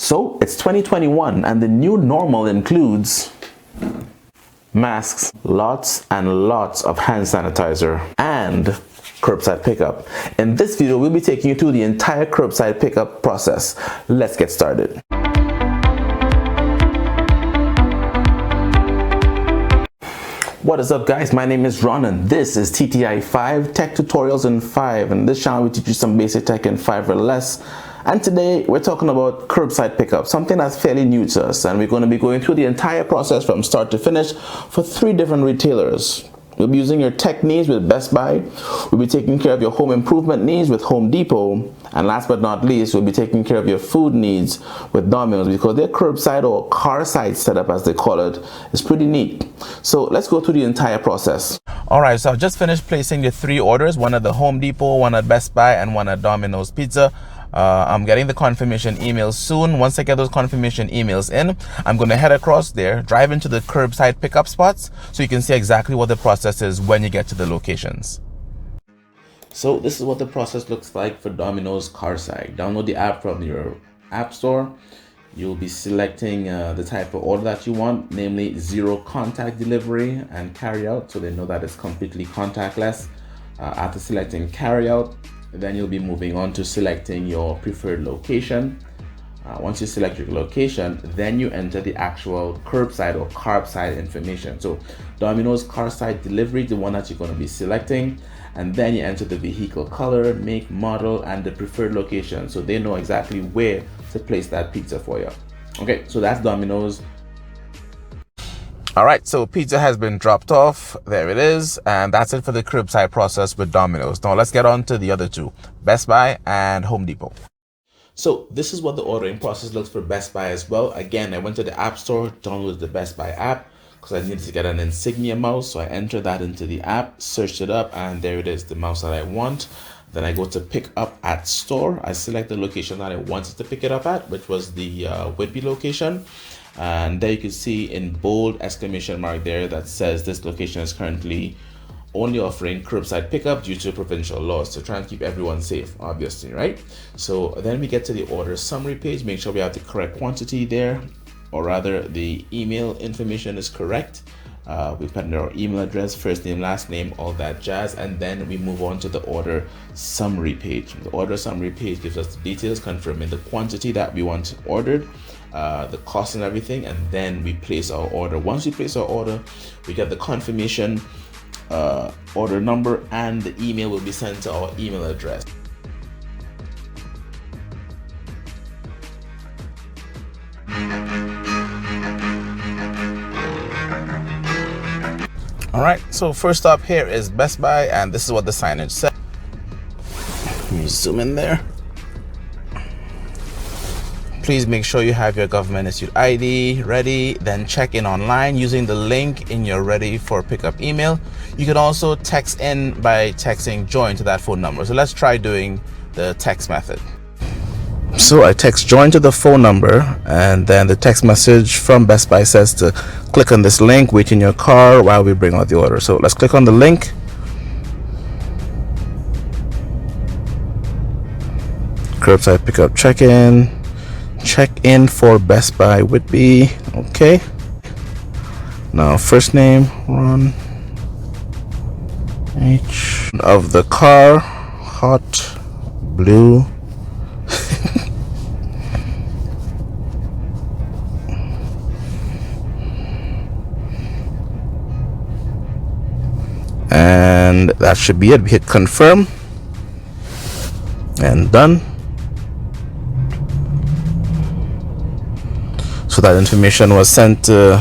So it's 2021 and the new normal includes masks, lots and lots of hand sanitizer, and curbside pickup. In this video, we'll be taking you through the entire curbside pickup process. Let's get started. What is up, guys? My name is Ron and this is TTI 5 Tech Tutorials in 5, and this channel will teach you some basic tech in 5 or less. And today we're talking about curbside pickup, something that's fairly new to us, and we're going to be going through the entire process from start to finish for 3 different retailers. We'll be using your tech needs with Best Buy, we'll be taking care of your home improvement needs with Home Depot, and last but not least, we'll be taking care of your food needs with Domino's, because their curbside or car side setup, as they call it, is pretty neat. So let's go through the entire process. Alright, so I've just finished placing the 3 orders, one at the Home Depot, one at Best Buy, and one at Domino's Pizza. I'm getting the confirmation emails soon. Once I get those confirmation emails in, I'm going to head across there, drive into the curbside pickup spots so you can see exactly what the process is when you get to the locations. So this is what the process looks like for Domino's Curbside. Download the app from your app store. You'll be selecting the type of order that you want, namely 0 contact delivery and carry out, so they know that it's completely contactless. After selecting carry out, then you'll be moving on to selecting your preferred location. Once you select your location, then you enter the actual curbside or curbside information. So Domino's curbside delivery, the one that you're going to be selecting, and then you enter the vehicle color, make, model, and the preferred location, so they know exactly where to place that pizza for you. Okay, so that's Domino's. All right, so pizza has been dropped off. There it is. And that's it for the curbside process with Domino's. Now let's get on to the other 2, Best Buy and Home Depot. So this is what the ordering process looks for Best Buy as well. Again, I went to the App Store, downloaded the Best Buy app because I needed to get an insignia mouse. So I entered that into the app, searched it up, and there it is, the mouse that I want. Then I go to pick up at store. I select the location that I wanted to pick it up at, which was the Whitby location. And there you can see in bold exclamation mark there that says this location is currently only offering curbside pickup due to provincial laws to try and keep everyone safe, obviously, right? So then we get to the order summary page. Make sure we have the correct quantity there, or rather the email information is correct. We put in our email address, first name, last name, all that jazz, and then we move on to the order summary page. The order summary page gives us the details confirming the quantity that we want ordered, the cost and everything, and then we place our order. Once we place our order, we get the confirmation order number, and the email will be sent to our email address. All right, so first up here is Best Buy, and this is what the signage says. Let me zoom in there. Please make sure you have your government issued ID ready, then check in online using the link in your ready for pickup email. You can also text in by texting join to that phone number. So let's try doing the text method. So I text join to the phone number, and then the text message from Best Buy says to click on this link, wait in your car while we bring out the order. So let's click on the link. Curbside pickup check-in. Check-in for Best Buy Whitby. Okay. Now first name, Ron H. Of the car, hot blue. And that should be it. We hit confirm and done. So that information was sent to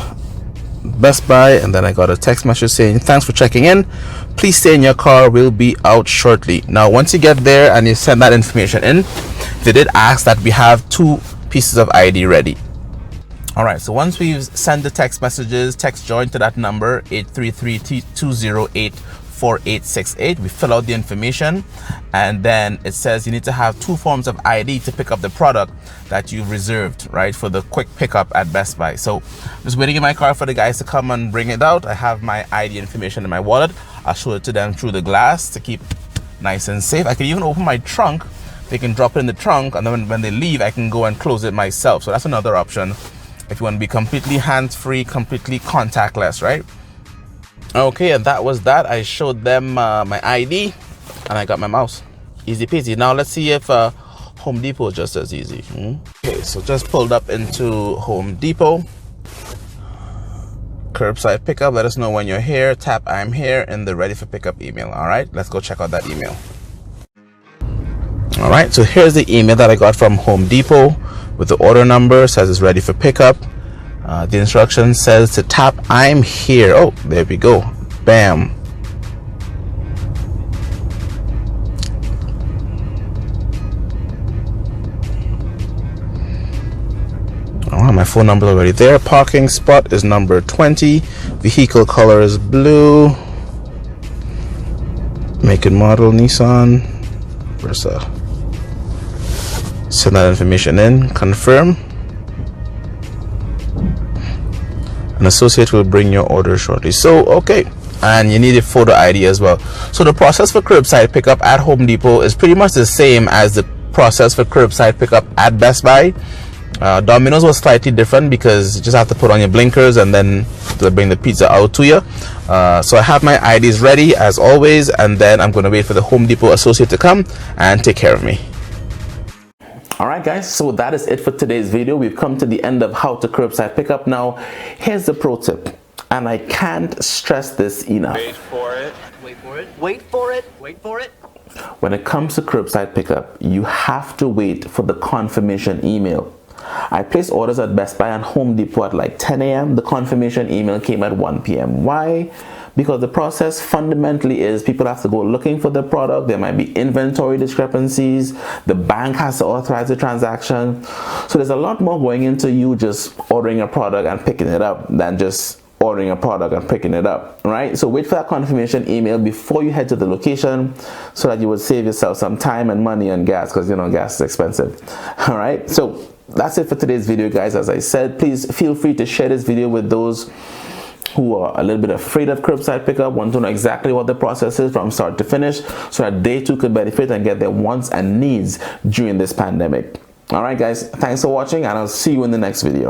Best Buy, and then I got a text message saying thanks for checking in, please stay in your car, we'll be out shortly. Now once you get there and you send that information in, they did ask that we have 2 pieces of ID ready. All right, so once we've sent the text messages, text join to that number 833-208-4868. We fill out the information, and then it says you need to have 2 forms of ID to pick up the product that you've reserved, right, for the quick pickup at Best Buy. So I'm just waiting in my car for the guys to come and bring it out. I have my ID information in my wallet. I'll show it to them through the glass to keep nice and safe. I can even open my trunk they can drop it in the trunk, and then when they leave, I can go and close it myself. So that's another option if you want to be completely hands-free, completely contactless, right? Okay, and that was that. I showed them my ID, and I got my mouse. Easy peasy. Now let's see if Home Depot is just as easy. Okay, so just pulled up into Home Depot. Curbside pickup. Let us know when you're here. Tap I'm here in the ready for pickup email. All right, let's go check out that email. All right, so here's the email that I got from Home Depot with the order number. Says it's ready for pickup. The instruction says to tap I'm here. Oh, there we go. Bam. Oh, my phone number is already there. Parking spot is number 20. Vehicle color is blue. Make and model Nissan Versa. Send that information in. Confirm. An associate will bring your order shortly. So, okay. And you need a photo ID as well. So the process for curbside pickup at Home Depot is pretty much the same as the process for curbside pickup at Best Buy. Domino's was slightly different because you just have to put on your blinkers and then they'll bring the pizza out to you. So I have my IDs ready as always, and then I'm going to wait for the Home Depot associate to come and take care of me. Alright guys, so that is it for today's video. We've come to the end of how to curbside pickup. Now, here's the pro tip, and I can't stress this enough. Wait for it. Wait for it. Wait for it. Wait for it. When it comes to curbside pickup, you have to wait for the confirmation email. I placed orders at Best Buy and Home Depot at like 10 a.m. The confirmation email came at 1 p.m. Why? Because the process fundamentally is people have to go looking for the product. There might be inventory discrepancies. The bank has to authorize the transaction. So there's a lot more going into you just ordering a product and picking it up than just ordering a product and picking it up, right? So wait for that confirmation email before you head to the location so that you would save yourself some time and money and gas, because you know gas is expensive. All right, so that's it for today's video, guys. As I said, please feel free to share this video with those who are a little bit afraid of curbside pickup, want to know exactly what the process is from start to finish, so that they too could benefit and get their wants and needs during this pandemic. All right, guys, thanks for watching, and I'll see you in the next video.